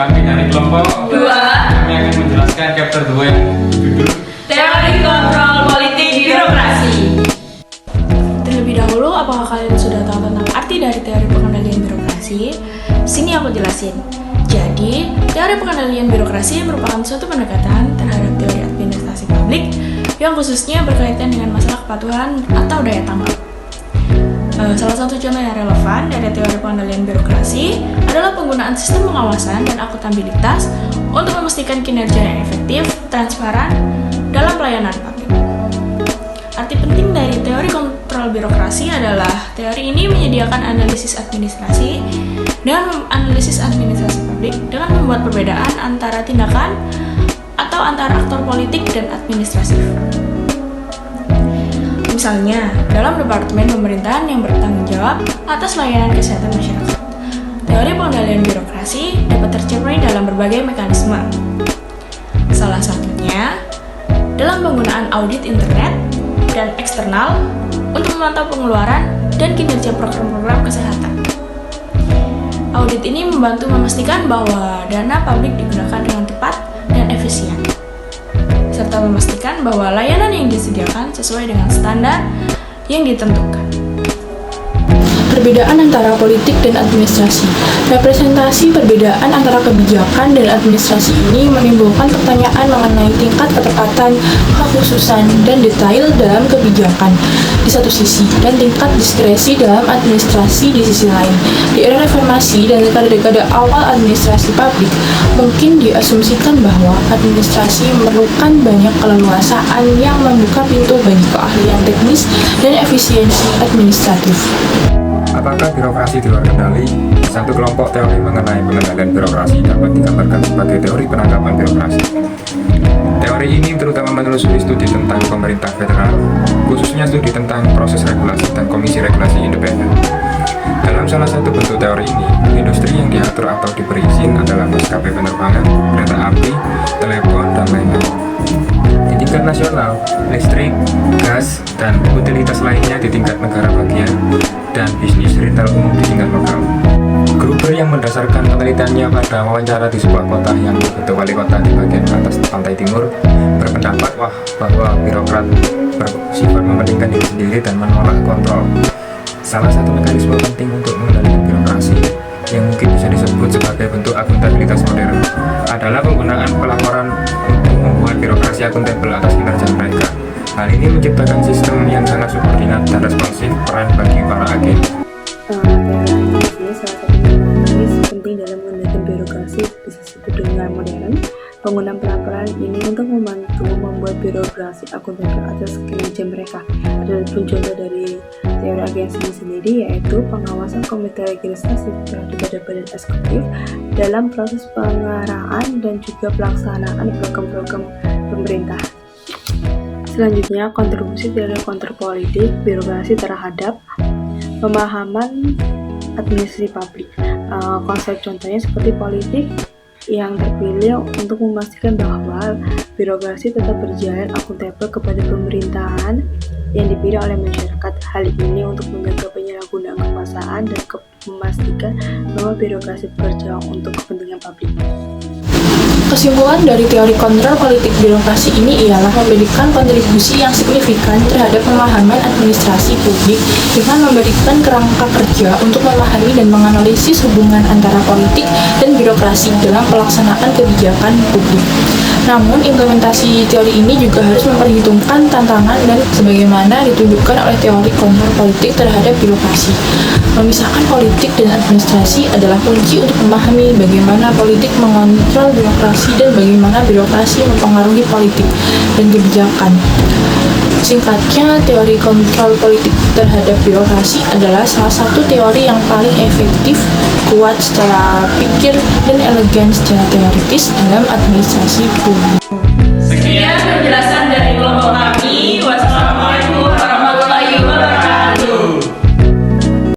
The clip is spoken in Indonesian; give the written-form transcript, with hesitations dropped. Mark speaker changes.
Speaker 1: Kami dari kelompok
Speaker 2: 2
Speaker 1: kami akan menjelaskan chapter 2 yang judul
Speaker 2: Teori Kontrol Politik Birokrasi.
Speaker 3: Terlebih dahulu, apakah kalian sudah tahu tentang arti dari teori pengendalian birokrasi? Sini aku jelasin. Jadi, teori pengendalian birokrasi merupakan suatu pendekatan terhadap teori administrasi publik yang khususnya berkaitan dengan masalah kepatuhan atau daya tanggap. Salah satu contoh yang relevan dari teori pengendalian birokrasi adalah penggunaan sistem pengawasan dan akuntabilitas untuk memastikan kinerja yang efektif, transparan dalam pelayanan publik. Arti penting dari teori kontrol birokrasi adalah teori ini menyediakan analisis administrasi dan analisis administrasi publik dengan membuat perbedaan antara tindakan atau antara aktor politik dan administratif. Misalnya, dalam departemen pemerintahan yang bertanggung jawab atas layanan kesehatan masyarakat, teori pengendalian birokrasi dapat tercapai dalam berbagai mekanisme. Salah satunya dalam penggunaan audit internet dan eksternal untuk memantau pengeluaran dan kinerja program-program kesehatan. Audit ini membantu memastikan bahwa dana publik digunakan dengan tepat dan efisien, serta memastikan bahwa layanan yang disediakan sesuai dengan standar yang ditentukan.
Speaker 4: Perbedaan antara politik dan administrasi. Representasi perbedaan antara kebijakan dan administrasi ini menimbulkan pertanyaan mengenai tingkat ketepatan, kekhususan, dan detail dalam kebijakan di satu sisi, dan tingkat diskresi dalam administrasi di sisi lain. Di era reformasi dan dekade-dekade awal administrasi publik, mungkin diasumsikan bahwa administrasi memerlukan banyak keleluasaan yang membuka pintu bagi keahlian teknis dan efisiensi administratif.
Speaker 5: Apakah birokrasi di luar kendali? Satu kelompok teori mengenai pengendalian birokrasi dapat digambarkan sebagai teori penangkapan birokrasi. Teori ini terutama menelusuri studi tentang pemerintah federal, khususnya studi tentang proses regulasi dan komisi regulasi independen. Dalam salah satu bentuk teori ini, industri yang diatur atau diberi izin adalah maskapai penerbangan, kereta api, telepon, dan lain-lain. Di tingkat nasional, listrik, gas, dan utilitas lainnya di tingkat negara bagian, dan bisnis retail umum di tingkat lokal. Gruber yang mendasarkan penelitiannya pada wawancara di sebuah kota yang berbentuk wali kota di bagian atas pantai timur berpendapat bahwa birokrat bersifat mementingkan diri sendiri dan menolak kontrol. Salah satu mekanisme penting untuk mengendalikan birokrasi yang mungkin bisa disebut sebagai bentuk akuntabilitas modern adalah penggunaan pelaporan untuk membuat birokrasi akuntabel atas kinerja mereka. Hal ini menciptakan sistem yang sangat subordinat dan responsif peran bagi para agen.
Speaker 6: Salah satu mekanisme penting dalam mengendalikan birokrasi disebut dengan modern. Penggunaan pelaporan ini untuk membantu membuat birokrasi akuntabel atas kinerja mereka. Ada pun contoh dari teori agensi sendiri, yaitu pengawasan komite legislasi terhadap badan eksekutif dalam proses pengaraan dan juga pelaksanaan program-program pemerintah. Selanjutnya, kontribusi teori kontrol politik birokrasi terhadap pemahaman administrasi publik. Konsep contohnya seperti politik yang terpilih untuk memastikan bahwa birokrasi tetap berjalan akuntabel kepada pemerintahan yang dipilih oleh masyarakat. Hal ini untuk menjaga penyalahgunaan kekuasaan dan memastikan bahwa birokrasi bekerja untuk kepentingan publik.
Speaker 4: Kesimpulan dari teori kontrol politik birokrasi ini ialah memberikan kontribusi yang signifikan terhadap pemahaman administrasi publik dengan memberikan kerangka kerja untuk memahami dan menganalisis hubungan antara politik dan birokrasi dalam pelaksanaan kebijakan publik. Namun, implementasi teori ini juga harus memperhitungkan tantangan dan sebagaimana ditunjukkan oleh teori kontrol politik terhadap birokrasi. Memisahkan politik dan administrasi adalah kunci untuk memahami bagaimana politik mengontrol birokrasi dan bagaimana birokrasi mempengaruhi politik dan kebijakan. Singkatnya, teori kontrol politik terhadap birokrasi adalah salah satu teori yang paling efektif, kuat secara pikir, dan elegan secara teoritis dalam administrasi publik.
Speaker 2: Sekian penjelasan